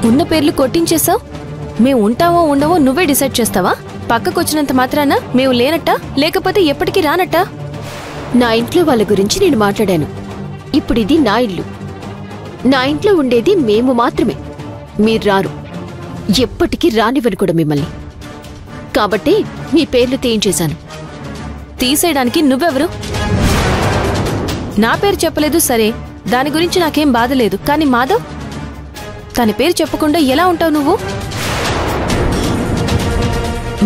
ఉన్న పేర్లు కొట్టించేసావు. మేము ఉంటావో ఉండవో నువ్వే డిసైడ్ చేస్తావా? పక్కకొచ్చినంత మాత్రాన మేము లేనట్టా, లేకపోతే ఎప్పటికీ రానట్టా? నా ఇంట్లో వాళ్ళ గురించి నేను మాట్లాడాను. ఇప్పుడు ఇది నా ఇల్లు. నా ఇంట్లో ఉండేది మేము మాత్రమే. మీరు రారు, ఎప్పటికీ రానివ్వను కూడా మిమ్మల్ని. కాబట్టి మీ పేర్లు తీయించేశాను. తీసేయడానికి నువ్వెవరు? నా పేరు చెప్పలేదు సరే, దాని గురించి నాకేం బాధ లేదు. కానీ మాధవ్, తన పేరు చెప్పకుండా ఎలా ఉంటావు నువ్వు?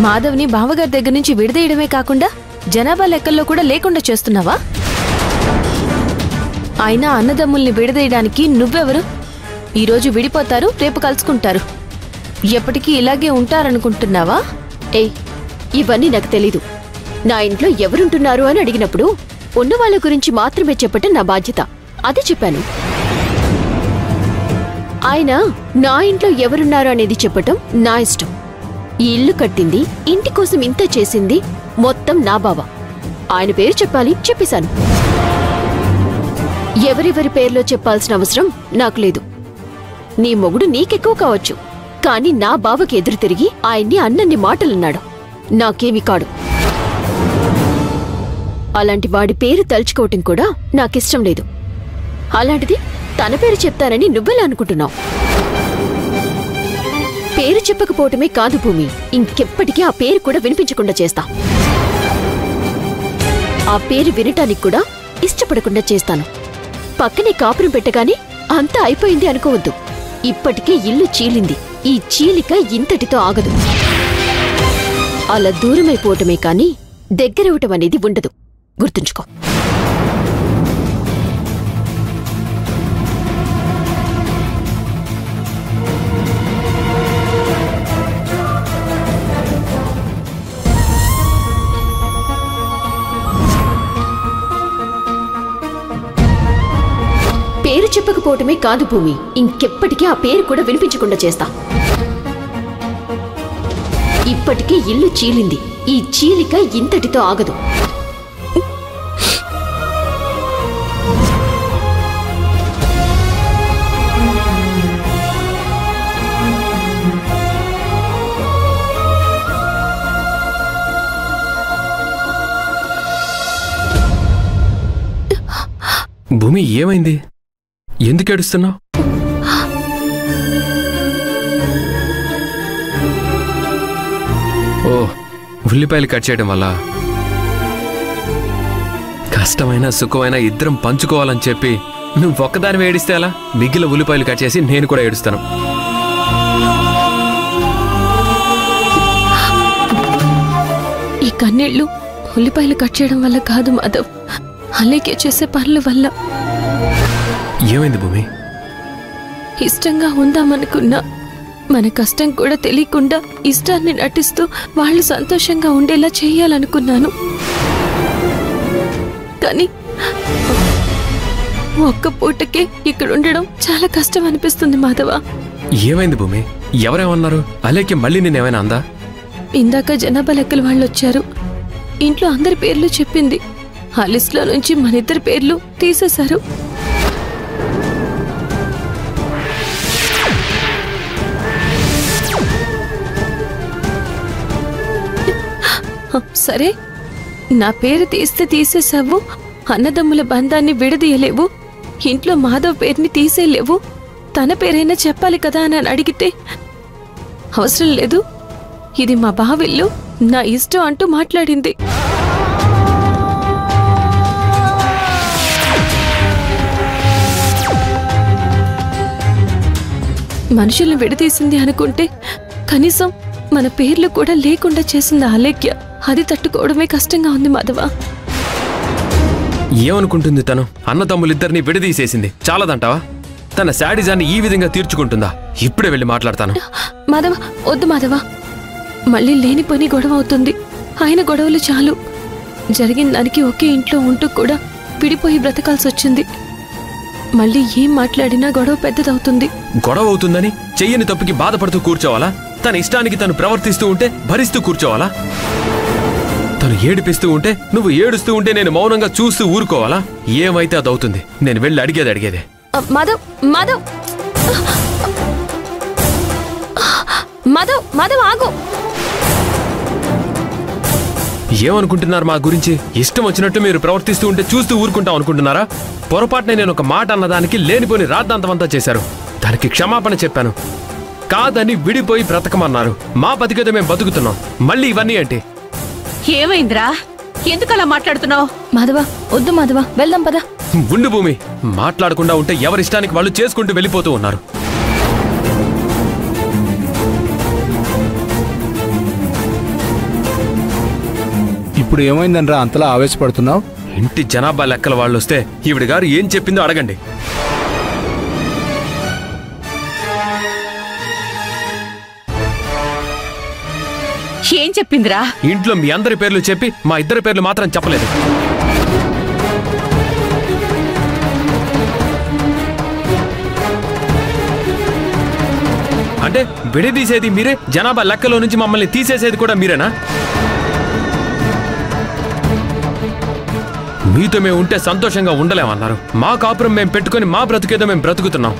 మాధవ్ని బావగారి దగ్గర నుంచి విడదీయడమే కాకుండా జనాభా లెక్కల్లో కూడా లేకుండా చేస్తున్నావా? అయినా అన్నదమ్ముల్ని విడదీయడానికి నువ్వెవరు? ఈరోజు విడిపోతారు, రేపు కలుసుకుంటారు. ఎప్పటికీ ఇలాగే ఉంటారనుకుంటున్నావా? ఏయ్, ఇవన్నీ నాకు తెలీదు. నా ఇంట్లో ఎవరుంటున్నారు అని అడిగినప్పుడు ఉన్న వాళ్ళ గురించి మాత్రమే చెప్పటం నా బాధ్యత. అది చెప్పాను. ఆయన నా ఇంట్లో ఎవరున్నారు అనేది చెప్పటం నా ఇష్టం. ఈ ఇల్లు కట్టింది, ఇంటి కోసం ఇంత చేసింది మొత్తం నా బావ. ఆయన పేరు చెప్పాలి, చెప్పేశాను. ఎవరెవరి పేర్లో చెప్పాల్సిన అవసరం నాకు లేదు. నీ మొగుడు నీకెక్కువ కావచ్చు, కానీ నా బావకి ఎదురు తిరిగి ఆయన్ని అన్నన్ని మాటలన్నాడు. నాకేమి కాడు. అలాంటి వాడి పేరు తలుచుకోవటం కూడా నాకిష్టం లేదు. అలాంటిది తన పేరు చెప్తానని నువ్వెలా అనుకుంటున్నావు? పేరు చెప్పకపోవటమే కాదు భూమి, ఇంకెప్పటికీ ఆ పేరు కూడా వినిపించకుండా చేస్తా. ఆ పేరు వినటానికి కూడా ఇష్టపడకుండా చేస్తాను. పక్కనే కాపురం పెట్టగానే అంతా అయిపోయింది అనుకోవద్దు. ఇప్పటికే ఇల్లు చీలింది. ఈ చీలిక ఇంతటితో ఆగదు. అలా దూరమైపోవటమే కాని దగ్గరవటం అనేది ఉండదు. గుర్తుంచుకో. పేరు చెప్పకపోవటమే కాదు భూమి, ఇంకెప్పటికీ ఆ పేరు కూడా వినిపించకుండా చేస్తా. ఇప్పటికే ఇల్లు చీలింది. ఈ చీలిక ఇంతటితో ఆగదు. భూమి, ఏమైంది? ఎందుకు ఏడుస్తున్నావు? ఓ, ఉల్లిపాయలు కట్ చేయడం వల్ల. కష్టమైన సుఖమైన ఇద్దరం పంచుకోవాలని చెప్పి నువ్వు ఒక్కదాని ఏడిస్తే అలా? మిగిలిన ఉల్లిపాయలు కట్ చేసి నేను కూడా ఏడుస్తాను. ఈ కన్నీళ్లు ఉల్లిపాయలు కట్ చేయడం వల్ల కాదు మాధవ్, అలాగే చేసే పనుల వల్ల. ఏమైంది భూమి? ఇష్టంగా ఉందామనుకున్నా మన కష్టం కూడా తెలియకుండా ఇష్టాన్ని నటిస్తూ వాళ్ళు సంతోషంగా ఉండేలా చేయాలనుకున్నాను. కానీ ఒక్క పూటకే ఇక్కడ ఉండడం చాలా కష్టం అనిపిస్తుంది మాధవ. ఏమైంది భూమి? ఎవరేమన్నారు? అలాగే మళ్ళీ నేనేమైనా అందా? ఇందాక జనాభా లెక్కల వాళ్ళు వచ్చారు. ఇంట్లో అందరి పేర్లు చెప్పింది. ఆ లిస్టులో నుంచి మన ఇద్దరి పేర్లు తీసేశారు. సరే, నా పేరు తీస్తే తీసేసావు, అన్నదమ్ముల బంధాన్ని విడదీయలేవు, ఇంట్లో మాధవ్ పేరుని తీసేయలేవు, తన పేరైనా చెప్పాలి కదా అని అడిగితే అవసరం లేదు, ఇది మా బావిల్లు, నా ఇష్టం అంటూ మాట్లాడింది. మనుషుల్ని విడదీసింది అనుకుంటే కనీసం మన పేర్లు కూడా లేకుండా చేసింది ఆలేఖ్య. అది తట్టుకోవడమే కష్టంగా ఉంది మాధవ. ఏమనుకుంటుంది తను? అన్నదమ్ములిద్దరిని విడదీసేసింది చాలదంటావా? తన శాడిజాన్ని ఈ విధంగా తీర్చుకుంటుందా? ఇప్పుడే వెళ్ళి మాట్లాడతాను. మాధవ, వద్దు మాధవ, మళ్ళీ లేనిపోని గొడవ అవుతుంది. ఆయన గొడవలు చాలు. జరిగిన దానికి ఒకే ఇంట్లో ఉంటూ కూడా విడిపోయి బ్రతకాల్సి వచ్చింది. మళ్ళీ ఏం మాట్లాడినా గొడవ పెద్దదవుతుంది. గొడవ అవుతుందని చెయ్యని తప్పుకి బాధపడుతూ కూర్చోవాలా? తన ఇష్టానికి తను ప్రవర్తిస్తూ ఉంటే భరిస్తూ కూర్చోవాలా? తను ఏడిపిస్తూ ఉంటే, నువ్వు ఏడుస్తూ ఉంటే నేను మౌనంగా చూస్తూ ఊరుకోవాలా? ఏమైతే అదవుతుంది. నేను వెళ్ళి అడిగేదే. మాధవ్, మాధవ్, మాధవ్ మాధవ్ ఆగు. ఏమనుకుంటున్నారు మా గురించి? ఇష్టం వచ్చినట్టు మీరు ప్రవర్తిస్తూ ఉంటే చూస్తూ ఊరుకుంటాం అనుకుంటున్నారా? పొరపాటునే నేను ఒక మాట అన్నదానికి లేనిపోని రాద్ధాంతమంతా చేశారు. దానికి క్షమాపణ చెప్పాను. కాదని విడిపోయి బ్రతకమన్నారు. మా బతికేదో మేము బతుకుతున్నాం. మళ్ళీ ఇవన్నీ ఏంటి? ఏమైందిరా? ఎందుకలా మాట్లాడుతున్నావు? మాధవ వద్దు మాధవ, వెళ్దాం పద. ఉండు భూమి, మాట్లాడకుండా ఉంటే ఎవరిష్టానికి వాళ్ళు చేసుకుంటూ వెళ్ళిపోతూ ఉన్నారు. ఇప్పుడు ఏమైందనరా అంతలా ఆవేశపడుతున్నావు? ఇంటి జనాభా లెక్కల వాళ్ళు వస్తే ఈవిడ గారు ఏం చెప్పిందో అడగండి. ఏం చెప్పిందిరా? ఇంట్లో మీ అందరి పేర్లు చెప్పి మా ఇద్దరి పేర్లు మాత్రం చెప్పలేదు. అంటే విడదీసేది మీరే, జనాభా లెక్కలో నుంచి మమ్మల్ని తీసేసేది కూడా మీరేనా? మీతో మేము ఉంటే సంతోషంగా ఉండలేమన్నారు. మా కాపురం మేము పెట్టుకుని మా బ్రతికేదో మేము బ్రతుకుతున్నాం.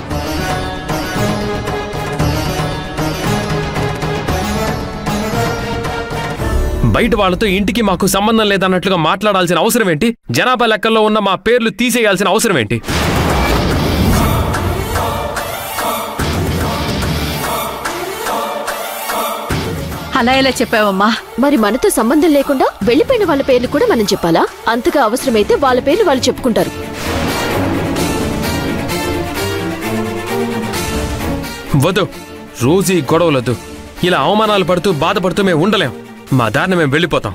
బయట వాళ్ళతో ఇంటికి మాకు సంబంధం లేదన్నట్లుగా మాట్లాడాల్సిన అవసరం ఏంటి? జనాభా లెక్కల్లో ఉన్న మా పేర్లు తీసేయాల్సిన అవసరం ఏంటి? అలా ఎలా చెప్పావమ్మా? మరి మనతో సంబంధం లేకుండా వెళ్లిపోయిన వాళ్ళ పేర్లు కూడా మనం చెప్పాలా? అంతగా అవసరమైతే వాళ్ళ పేర్లు వాళ్ళు చెప్పుకుంటారు. వద్దు, రోజు ఈ గొడవలొద్దు. ఇలా అవమానాలు పడుతూ బాధపడుతూ మేము ఉండలేం. మా దారిని మేము వెళ్ళిపోతాం.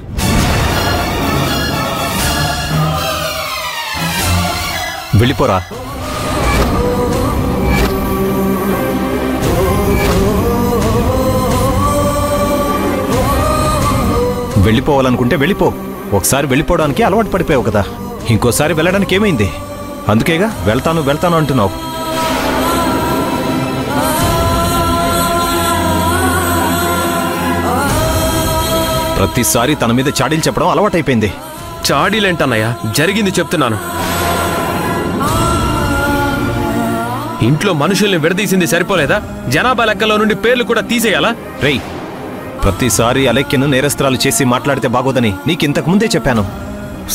వెళ్ళిపోరా. వెళ్ళిపోవాలనుకుంటే వెళ్ళిపో. ఒకసారి వెళ్ళిపోవడానికి అలవాటు పడిపోయావు కదా, ఇంకోసారి వెళ్ళడానికి ఏమైంది? అందుకేగా వెళ్తాను వెళ్తాను అంటున్నావు. ప్రతిసారి తన మీద చాడీలు చెప్పడం అలవాటైపోయింది. చాడీలేంటన్నయ్యా, జరిగింది చెప్తున్నాను. ఇంట్లో మనుషుల్ని విడదీసింది సరిపోలేదా? జనాభా లెక్కలో నుండి పేర్లు కూడా తీసేయాలా? రేయ్, ప్రతిసారి అలెక్యను నేరస్త్రాలు చేసి మాట్లాడితే బాగోదని నీకింతకు ముందే చెప్పాను.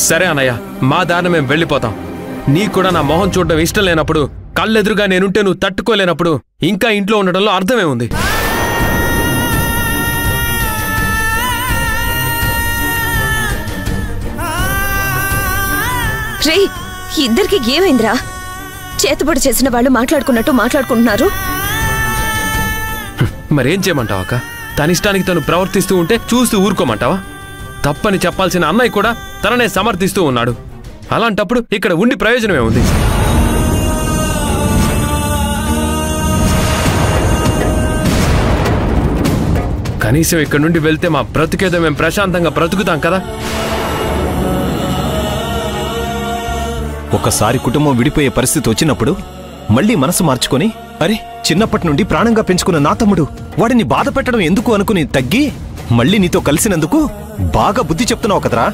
సరే అన్నయ్య, మా దారిని మేము వెళ్ళిపోతాం. నీకు కూడా నా మొహం చూడడం ఇష్టం లేనప్పుడు, కళ్ళెదురుగా నేనుంటే నువ్వు తట్టుకోలేనప్పుడు ఇంకా ఇంట్లో ఉండడంలో అర్థమే ఉంది. రే, ఇద్దరికి ఏమైందిరా? చేతబడి చేసిన వాళ్ళు మాట్లాడుకున్నట్టు మాట్లాడుకుంటున్నారు. మరేం చేయమంటావా అక్క? తన ఇష్టానికి తను ప్రవర్తిస్తూ ఉంటే చూస్తూ ఊరుకోమంటావా? తప్పని చెప్పాల్సిన అన్నయ్య కూడా తననే సమర్థిస్తూ ఉన్నాడు. అలాంటప్పుడు ఇక్కడ ఉండి ప్రయోజనమే ఉంది? కనీసం ఇక్కడ నుండి వెళ్తే మా బ్రతికేదో మేము ప్రశాంతంగా బ్రతుకుతాం కదా. ఒకసారి కుటుంబం విడిపోయే పరిస్థితి వచ్చినప్పుడు మళ్ళీ మనసు మార్చుకొని, అరే చిన్నప్పటి నుండి ప్రాణంగా పెంచుకున్న నా తమ్ముడు, వాడిని బాధ పెట్టడం ఎందుకు అనుకుని తగ్గి మళ్ళీ నీతో కలిసినందుకు బాగా బుద్ధి చెప్తున్నావు కదరా.